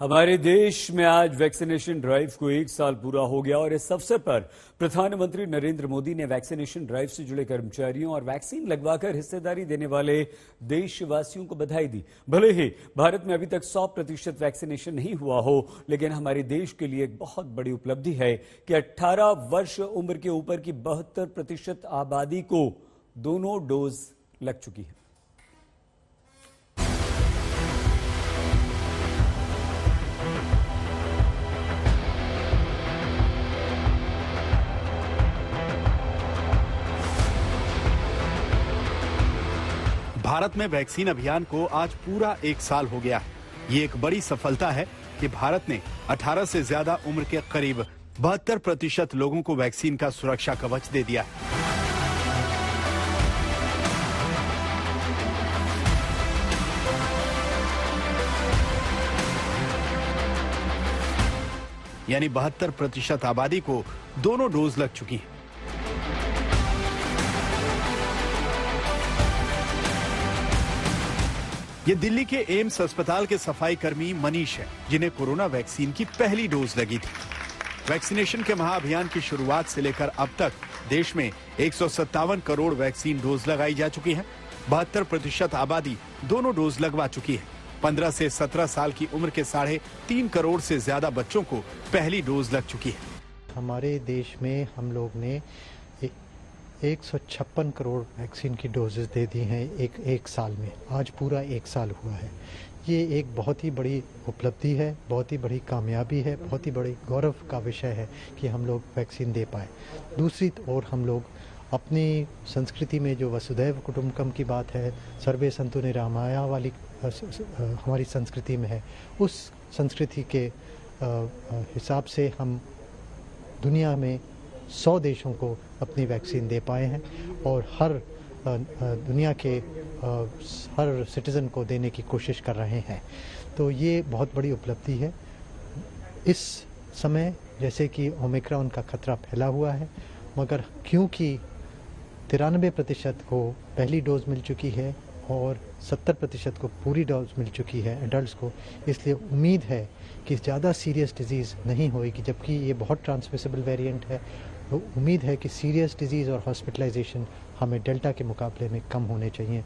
हमारे देश में आज वैक्सीनेशन ड्राइव को 1 साल पूरा हो गया और इस अवसर पर प्रधानमंत्री नरेंद्र मोदी ने वैक्सीनेशन ड्राइव से जुड़े कर्मचारियों और वैक्सीन लगवाकर हिस्सेदारी देने वाले देशवासियों को बधाई दी। भले ही भारत में अभी तक 100% वैक्सीनेशन नहीं हुआ हो, लेकिन हमारे देश के लिए एक बहुत बड़ी उपलब्धि है कि 18 वर्ष उम्र के ऊपर की 72% आबादी को दोनों डोज लग चुकी है। भारत में वैक्सीन अभियान को आज पूरा 1 साल हो गया है। ये एक बड़ी सफलता है कि भारत ने 18 से ज्यादा उम्र के करीब 72% लोगों को वैक्सीन का सुरक्षा कवच दे दिया है। यानी 72% आबादी को दोनों डोज लग चुकी है। ये दिल्ली के एम्स अस्पताल के सफाई कर्मी मनीष है, जिन्हें कोरोना वैक्सीन की पहली डोज लगी थी। वैक्सीनेशन के महाअभियान की शुरुआत से लेकर अब तक देश में 157 करोड़ वैक्सीन डोज लगाई जा चुकी है। 72% आबादी दोनों डोज लगवा चुकी है। 15 से 17 साल की उम्र के 3.5 करोड़ से ज्यादा बच्चों को पहली डोज लग चुकी है। हमारे देश में हम लोग ने 156 करोड़ वैक्सीन की डोजेस दे दी हैं एक साल में। आज पूरा 1 साल हुआ है। ये एक बहुत ही बड़ी उपलब्धि है, बहुत ही बड़ी कामयाबी है, बहुत ही बड़ी गौरव का विषय है कि हम लोग वैक्सीन दे पाए। दूसरी ओर हम लोग अपनी संस्कृति में जो वसुधैव कुटुंबकम की बात है, सर्वे संतु निरामया वाली हमारी संस्कृति में है, उस संस्कृति के हिसाब से हम दुनिया में 100 देशों को अपनी वैक्सीन दे पाए हैं और हर दुनिया के हर सिटीज़न को देने की कोशिश कर रहे हैं। तो ये बहुत बड़ी उपलब्धि है। इस समय जैसे कि ओमिक्रॉन का खतरा फैला हुआ है, मगर क्योंकि 93% को पहली डोज मिल चुकी है और 70% को पूरी डोज मिल चुकी है एडल्ट्स को, इसलिए उम्मीद है कि ज़्यादा सीरियस डिजीज़ नहीं होएगी। जबकि ये बहुत ट्रांसमिसिबल वेरिएंट है, तो उम्मीद है कि सीरियस डिजीज़ और हॉस्पिटलाइजेशन हमें डेल्टा के मुकाबले में कम होने चाहिए।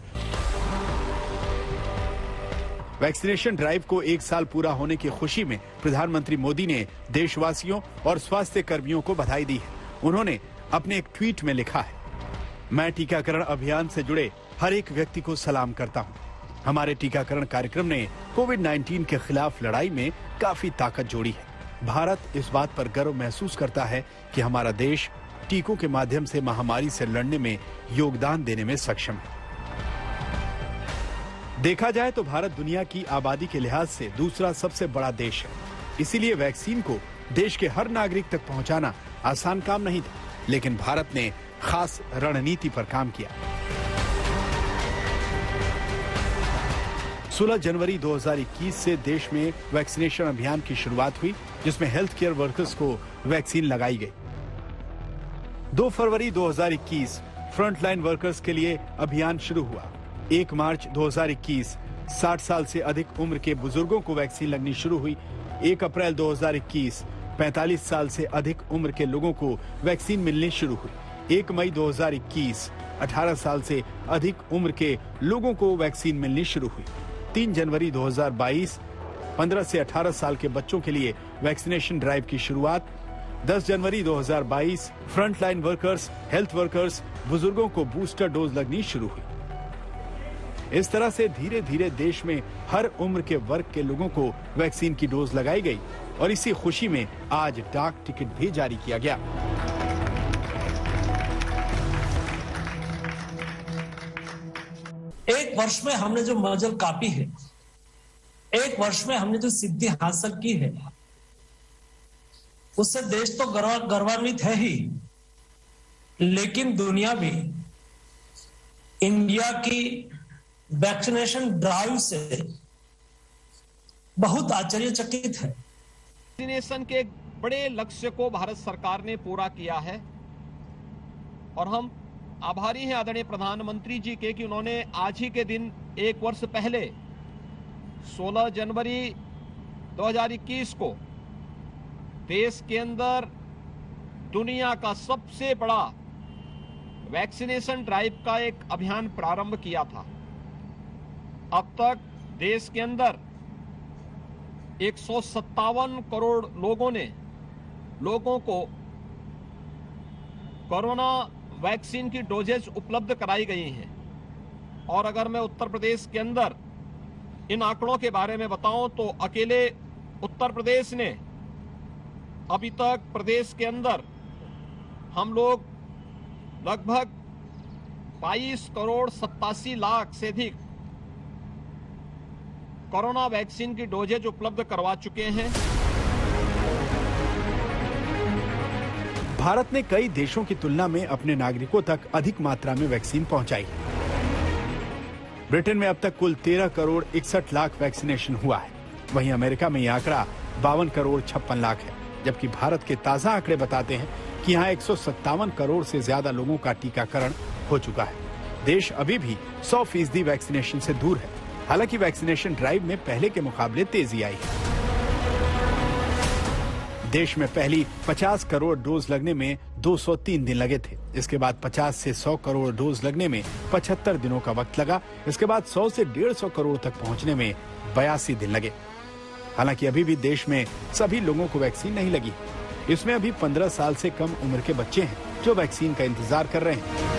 वैक्सीनेशन ड्राइव को 1 साल पूरा होने की खुशी में प्रधानमंत्री मोदी ने देशवासियों और स्वास्थ्य कर्मियों को बधाई दी है। उन्होंने अपने एक ट्वीट में लिखा है, मैं टीकाकरण अभियान से जुड़े हर एक व्यक्ति को सलाम करता हूँ। हमारे टीकाकरण कार्यक्रम ने कोविड-19 के खिलाफ लड़ाई में काफी ताकत जोड़ी है। भारत इस बात पर गर्व महसूस करता है कि हमारा देश टीकों के माध्यम से महामारी से लड़ने में योगदान देने में सक्षम है। देखा जाए तो भारत दुनिया की आबादी के लिहाज से दूसरा सबसे बड़ा देश है। इसीलिए वैक्सीन को देश के हर नागरिक तक पहुंचाना आसान काम नहीं था, लेकिन भारत ने खास रणनीति पर काम किया। 16 जनवरी 2021 से देश में वैक्सीनेशन अभियान की शुरुआत हुई, जिसमें हेल्थ केयर वर्कर्स को वैक्सीन लगाई गई। 2 फरवरी 2021 फ्रंटलाइन वर्कर्स के लिए अभियान शुरू हुआ। 1 मार्च 2021 60 साल से अधिक उम्र के बुजुर्गों को वैक्सीन लगनी शुरू हुई। 1 अप्रैल 2021 45 साल से अधिक उम्र के लोगों को वैक्सीन मिलनी शुरू हुई। 1 मई 2021 18 साल से अधिक उम्र के लोगों को वैक्सीन मिलनी शुरू हुई। 3 जनवरी 2022 15 से 18 साल के बच्चों के लिए वैक्सीनेशन ड्राइव की शुरुआत। 10 जनवरी 2022 फ्रंटलाइन वर्कर्स, हेल्थ वर्कर्स, बुजुर्गों को बूस्टर डोज लगनी शुरू हुई। इस तरह से धीरे धीरे देश में हर उम्र के वर्ग के लोगों को वैक्सीन की डोज लगाई गई और इसी खुशी में आज डाक टिकट भी जारी किया गया। एक वर्ष में हमने जो मंजिल कापी है, एक वर्ष में हमने जो सिद्धि हासिल की है, उससे देश तो गौरवान्वित है ही, लेकिन दुनिया भी इंडिया की वैक्सीनेशन ड्राइव से बहुत आश्चर्यचकित है। वैक्सीनेशन के एक बड़े लक्ष्य को भारत सरकार ने पूरा किया है और हम आभारी हैं आदरणीय प्रधानमंत्री जी के कि उन्होंने आज ही के दिन 1 वर्ष पहले 16 जनवरी 2021 को देश के अंदर दुनिया का सबसे बड़ा वैक्सीनेशन ड्राइव का एक अभियान प्रारंभ किया था। अब तक देश के अंदर 157 करोड़ लोगों को कोरोना वैक्सीन की डोजेज उपलब्ध कराई गई हैं। और अगर मैं उत्तर प्रदेश के अंदर इन आंकड़ों के बारे में बताऊं तो अकेले उत्तर प्रदेश ने अभी तक प्रदेश के अंदर हम लोग लगभग 22 करोड़ 87 लाख से अधिक कोरोना वैक्सीन की डोजेज उपलब्ध करवा चुके हैं। भारत ने कई देशों की तुलना में अपने नागरिकों तक अधिक मात्रा में वैक्सीन पहुंचाई। ब्रिटेन में अब तक कुल 13 करोड़ 61 लाख वैक्सीनेशन हुआ है। वहीं अमेरिका में यह आंकड़ा 52 करोड़ 56 लाख है, जबकि भारत के ताजा आंकड़े बताते हैं कि यहाँ 157 करोड़ से ज्यादा लोगों का टीकाकरण हो चुका है। देश अभी भी 100% वैक्सीनेशन से दूर है। हालांकि वैक्सीनेशन ड्राइव में पहले के मुकाबले तेजी आई है। देश में पहली 50 करोड़ डोज लगने में 203 दिन लगे थे। इसके बाद 50 से 100 करोड़ डोज लगने में 75 दिनों का वक्त लगा। इसके बाद 100 से 150 करोड़ तक पहुंचने में 82 दिन लगे। हालांकि अभी भी देश में सभी लोगों को वैक्सीन नहीं लगी। इसमें अभी 15 साल से कम उम्र के बच्चे हैं जो वैक्सीन का इंतजार कर रहे हैं।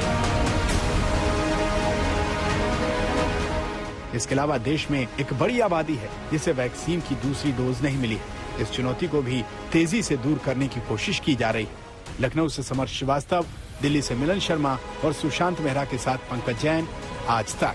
इसके अलावा देश में एक बड़ी आबादी है जिसे वैक्सीन की दूसरी डोज नहीं मिली है। इस चुनौती को भी तेजी से दूर करने की कोशिश की जा रही है। लखनऊ से समर श्रीवास्तव, दिल्ली से मिलन शर्मा और सुशांत मेहरा के साथ पंकज जैन, आज तक।